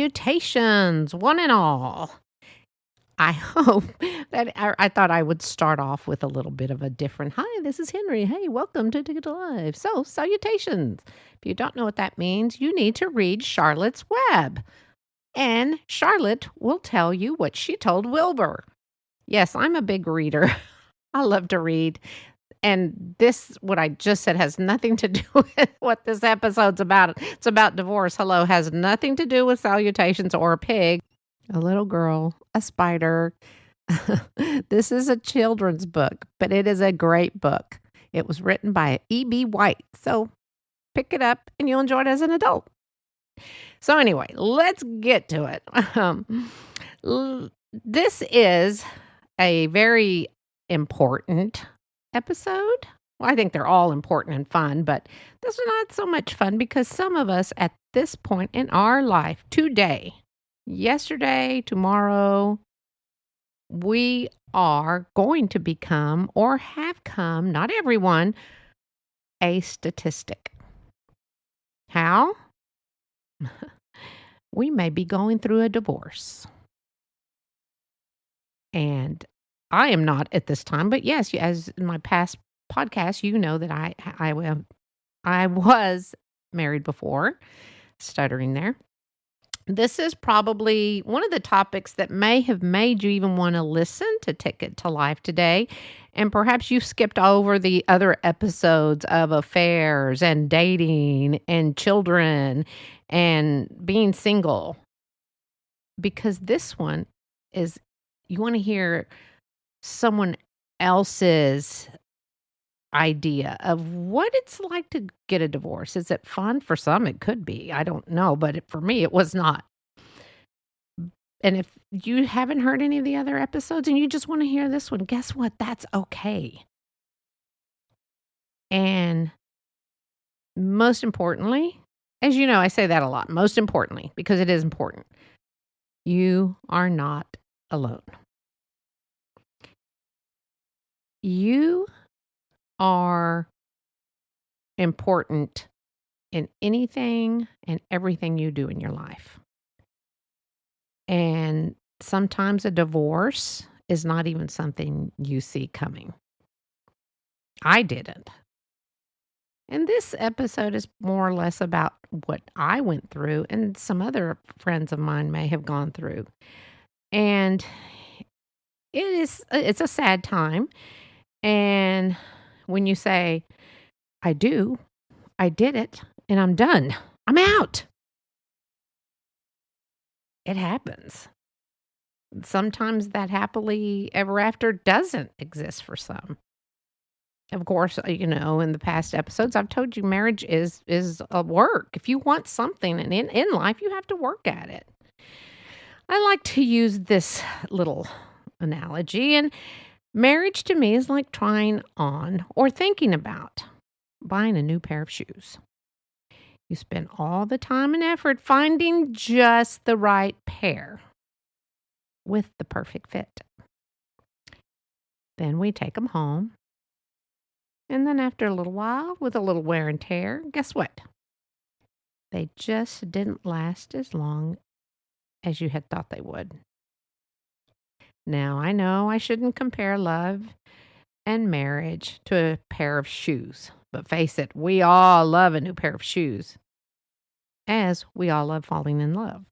Salutations, one and all. I hope that I thought I would start off with a little bit of a different, hi, this is Henry. Hey, welcome to Ticket to Live. So, salutations. If you don't know what that means, you need to read Charlotte's Web. And Charlotte will tell you what she told Wilbur. Yes, I'm a big reader. I love to read. And this, what I just said, has nothing to do with what this episode's about. It's about divorce. Hello, has nothing to do with salutations or a pig, a little girl, a spider. This is a children's book, but it is a great book. It was written by E.B. White. So pick it up and you'll enjoy it as an adult. So anyway, let's get to it. This is a very important episode. Well, I think they're all important and fun, but this is not so much fun because some of us at this point in our life, today, yesterday, tomorrow, we are going to become or have come, not everyone, a statistic. How? We may be going through a divorce. And I am not at this time, but yes, as in my past podcast, you know that I was married before, stuttering there. This is probably one of the topics that may have made you even want to listen to Ticket to Life today. And perhaps you've skipped over the other episodes of affairs and dating and children and being single. Because this one is, you want to hear someone else's idea of what it's like to get a divorce. Is it fun? For some, it could be. I don't know. But for me, it was not. And if you haven't heard any of the other episodes and you just want to hear this one, guess what? That's okay. And most importantly, as you know, I say that a lot, most importantly, because it is important, you are not alone. You are important in anything and everything you do in your life. And sometimes a divorce is not even something you see coming. I didn't. And this episode is more or less about what I went through and some other friends of mine may have gone through. And it's a sad time. And when you say, I did it, and I'm done, I'm out. It happens. Sometimes that happily ever after doesn't exist for some. Of course, in the past episodes, I've told you marriage is a work. If you want something in life, you have to work at it. I like to use this little analogy, and marriage to me is like trying on or thinking about buying a new pair of shoes. You spend all the time and effort finding just the right pair with the perfect fit. Then we take them home. And then after a little while, with a little wear and tear, guess what? They just didn't last as long as you had thought they would. Now, I know I shouldn't compare love and marriage to a pair of shoes. But face it, we all love a new pair of shoes, as we all love falling in love.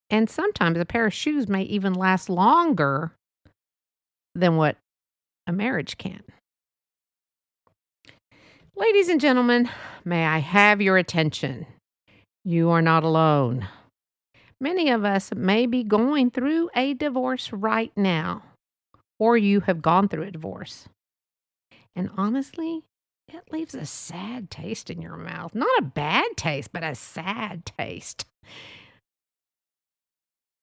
And sometimes a pair of shoes may even last longer than what a marriage can. Ladies and gentlemen, may I have your attention? You are not alone. Many of us may be going through a divorce right now, or you have gone through a divorce. And honestly, it leaves a sad taste in your mouth. Not a bad taste, but a sad taste.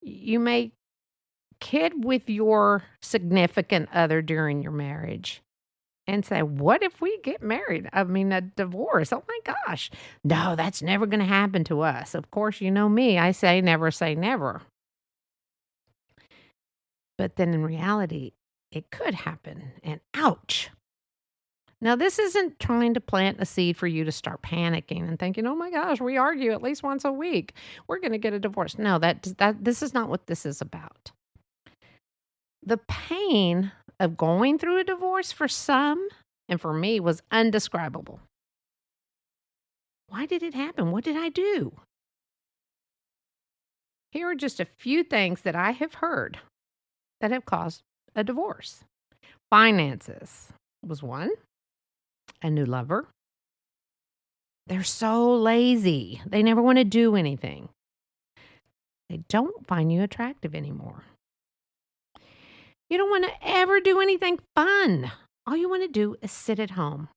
You may kid with your significant other during your marriage and say, what if we get married? A divorce. Oh my gosh. No, that's never going to happen to us. Of course, you know me. I say never. But then in reality, it could happen. And ouch. Now, this isn't trying to plant a seed for you to start panicking and thinking, "Oh my gosh, we argue at least once a week. We're going to get a divorce." No, this is not what this is about. The pain of going through a divorce for some, and for me, was undescribable. Why did it happen? What did I do? Here are just a few things that I have heard that have caused a divorce. Finances was one. A new lover. They're so lazy. They never want to do anything. They don't find you attractive anymore. You don't want to ever do anything fun. All you want to do is sit at home.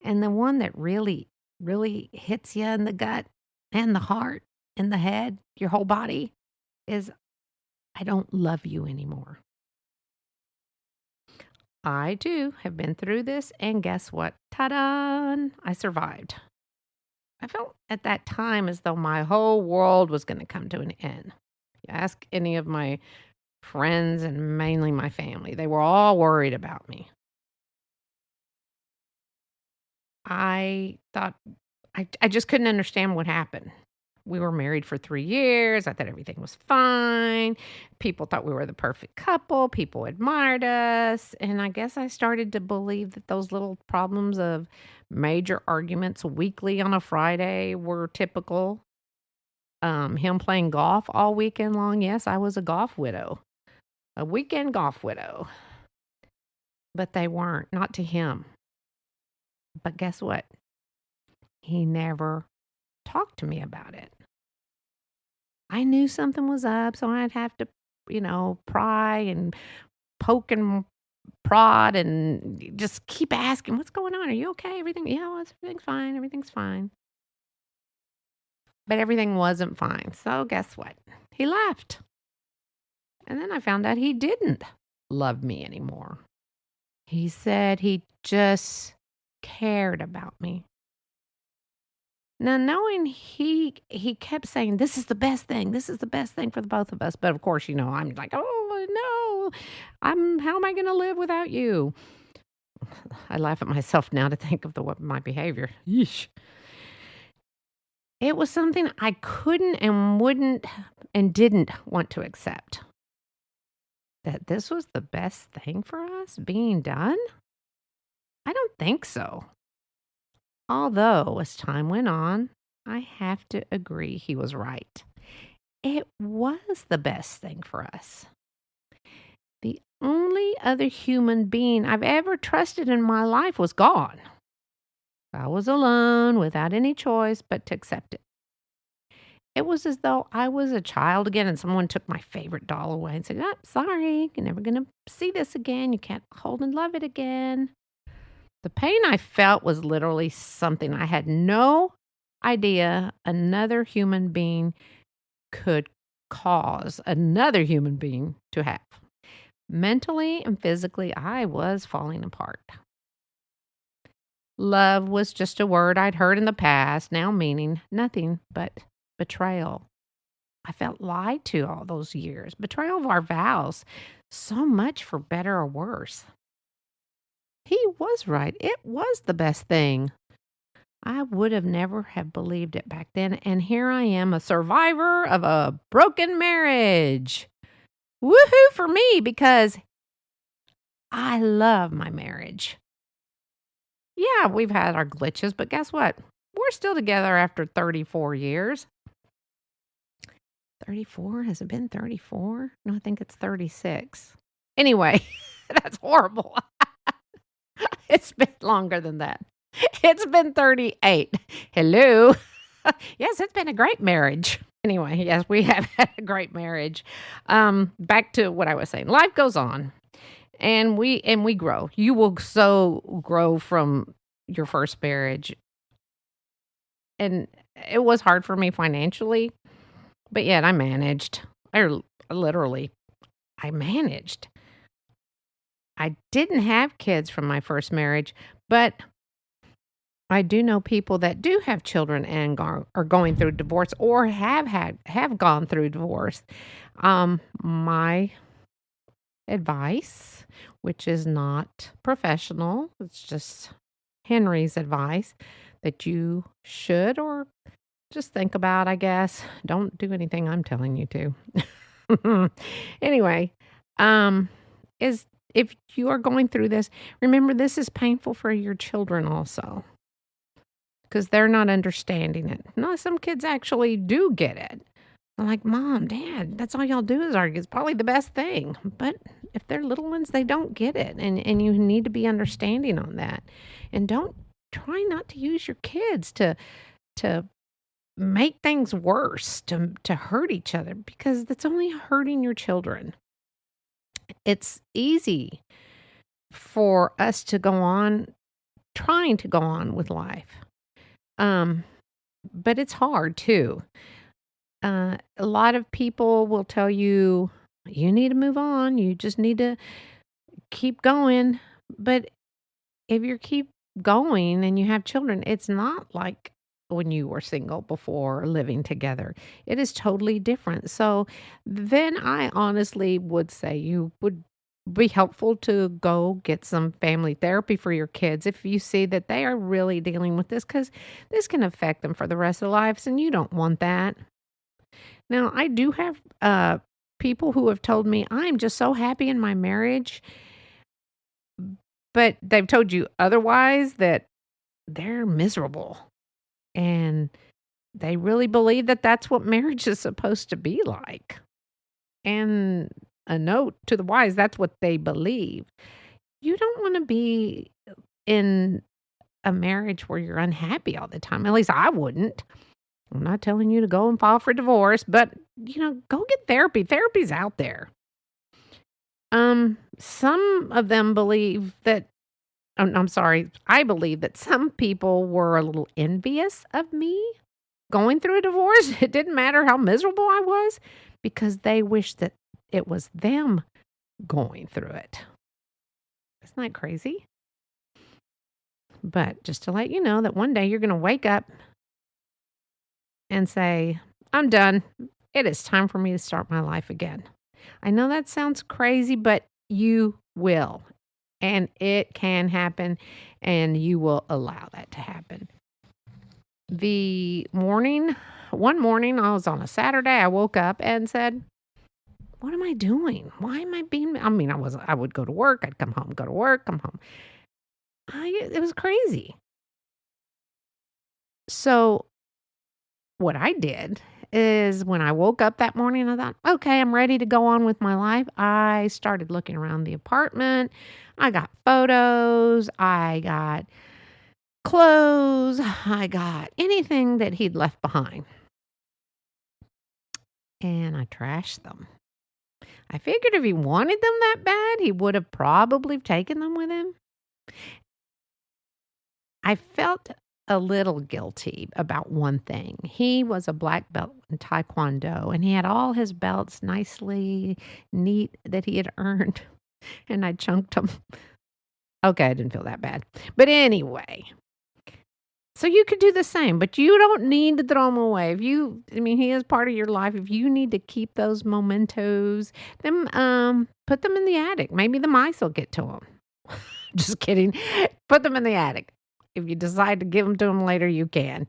And the one that really, really hits you in the gut and the heart and the head, your whole body, is I don't love you anymore. I, too, have been through this, and guess what? Ta-da! I survived. I felt at that time as though my whole world was going to come to an end. You ask any of my friends and mainly my family, they were all worried about me. I thought, I just couldn't understand what happened. We were married for 3 years. I thought everything was fine. People thought we were the perfect couple. People admired us. And I guess I started to believe that those little problems of major arguments weekly on a Friday were typical. Him playing golf all weekend long. Yes, I was a golf widow, a weekend golf widow. But they weren't, not to him. But guess what? He never talked to me about it. I knew something was up, so I'd have to, pry and poke and prod and just keep asking, "What's going on? Are you okay? Everything? Yeah, everything's fine. Everything's fine." But everything wasn't fine. So guess what? He left. And then I found out he didn't love me anymore. He said he just cared about me. Now, knowing he kept saying, "This is the best thing. This is the best thing for the both of us." But of course, I'm like, "Oh, no. How am I going to live without you?" I laugh at myself now to think of my behavior. Yeesh. It was something I couldn't and wouldn't and didn't want to accept. That this was the best thing for us being done? I don't think so. Although, as time went on, I have to agree he was right. It was the best thing for us. The only other human being I've ever trusted in my life was gone. I was alone without any choice but to accept it. It was as though I was a child again and someone took my favorite doll away and said, "Oh, sorry, you're never going to see this again. You can't hold and love it again." The pain I felt was literally something I had no idea another human being could cause another human being to have. Mentally and physically, I was falling apart. Love was just a word I'd heard in the past, now meaning nothing but betrayal. I felt lied to all those years. Betrayal of our vows. So much for better or worse. He was right. It was the best thing. I would have never have believed it back then. And here I am, a survivor of a broken marriage. Woohoo for me, because I love my marriage. Yeah, we've had our glitches, but guess what? We're still together after 34 years. 34? Has it been 34? No, I think it's 36. Anyway, that's horrible. It's been longer than that. It's been 38. Hello. Yes, it's been a great marriage. Anyway, yes, we have had a great marriage. Back to what I was saying. Life goes on. And we grow. You will so grow from your first marriage. And it was hard for me financially, but yet I managed. I managed. I didn't have kids from my first marriage, but I do know people that do have children and are going through divorce or have gone through divorce. My advice which is not professional. It's just Henrie's advice that you should or just think about, I guess. Don't do anything I'm telling you to. Anyway, is if you are going through this, remember this is painful for your children also because they're not understanding it. No, some kids actually do get it. They're like, Mom, Dad, that's all y'all do is argue. It's probably the best thing. But if they're little ones, they don't get it. And you need to be understanding on that. And don't try not to use your kids to make things worse, to hurt each other, because that's only hurting your children. It's easy for us to go on trying to go on with life. But it's hard too. A lot of people will tell you, you need to move on. You just need to keep going. But if you keep going and you have children, it's not like when you were single before living together. It is totally different. So then I honestly would say you would be helpful to go get some family therapy for your kids if you see that they are really dealing with this, because this can affect them for the rest of their lives and you don't want that. Now, I do have people who have told me, I'm just so happy in my marriage, but they've told you otherwise, that they're miserable. And they really believe that that's what marriage is supposed to be like. And a note to the wise, that's what they believe. You don't want to be in a marriage where you're unhappy all the time. At least I wouldn't. I'm not telling you to go and file for divorce, but, go get therapy. Therapy's out there. Some of them believe that, I'm sorry, I believe that some people were a little envious of me going through a divorce. It didn't matter how miserable I was because they wished that it was them going through it. Isn't that crazy? But just to let you know that one day you're going to wake up and say, I'm done. It is time for me to start my life again. I know that sounds crazy, but you will. And it can happen, and you will allow that to happen. One morning, I was on a Saturday, I woke up and said, what am I doing? Why am I would go to work, I'd come home, go to work, come home. It was crazy. So what I did is when I woke up that morning, I thought, okay, I'm ready to go on with my life. I started looking around the apartment. I got photos. I got clothes. I got anything that he'd left behind. And I trashed them. I figured if he wanted them that bad, he would have probably taken them with him. I felt a little guilty about one thing. He was a black belt in Taekwondo, and he had all his belts nicely neat that he had earned, and I chunked them. Okay, I didn't feel that bad. But anyway, so you could do the same, but you don't need to throw them away. He is part of your life. If you need to keep those mementos, then put them in the attic. Maybe the mice will get to them. Just kidding. Put them in the attic. If you decide to give them to them later, you can.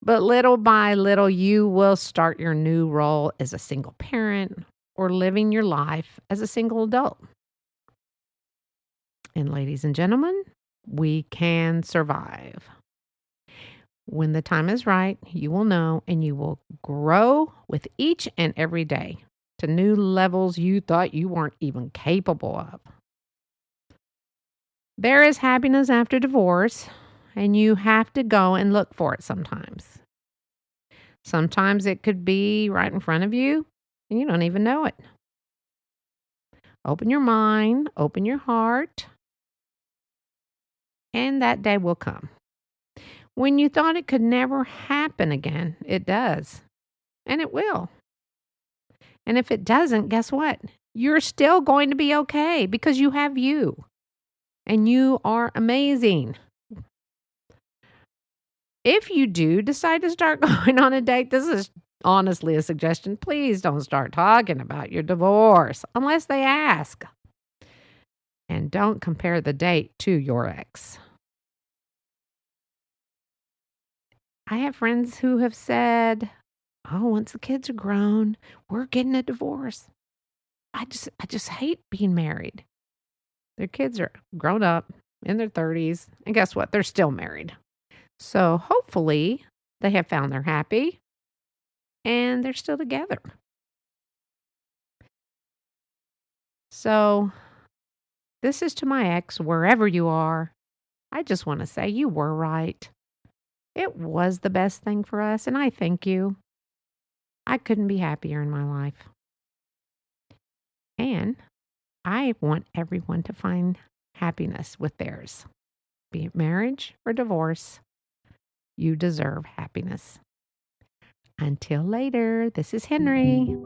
But little by little, you will start your new role as a single parent or living your life as a single adult. And ladies and gentlemen, we can survive. When the time is right, you will know, and you will grow with each and every day to new levels you thought you weren't even capable of. There is happiness after divorce. And you have to go and look for it sometimes. Sometimes it could be right in front of you, and you don't even know it. Open your mind, open your heart, and that day will come. When you thought it could never happen again, it does. And it will. And if it doesn't, guess what? You're still going to be okay because you have you. And you are amazing. If you do decide to start going on a date, this is honestly a suggestion. Please don't start talking about your divorce unless they ask. And don't compare the date to your ex. I have friends who have said, "Oh, once the kids are grown, we're getting a divorce." I just hate being married. Their kids are grown up in their 30s, and guess what? They're still married. So hopefully they have found their happy and they're still together. So this is to my ex, wherever you are. I just want to say you were right. It was the best thing for us, and I thank you. I couldn't be happier in my life. And I want everyone to find happiness with theirs, be it marriage or divorce. You deserve happiness. Until later, this is Henrie.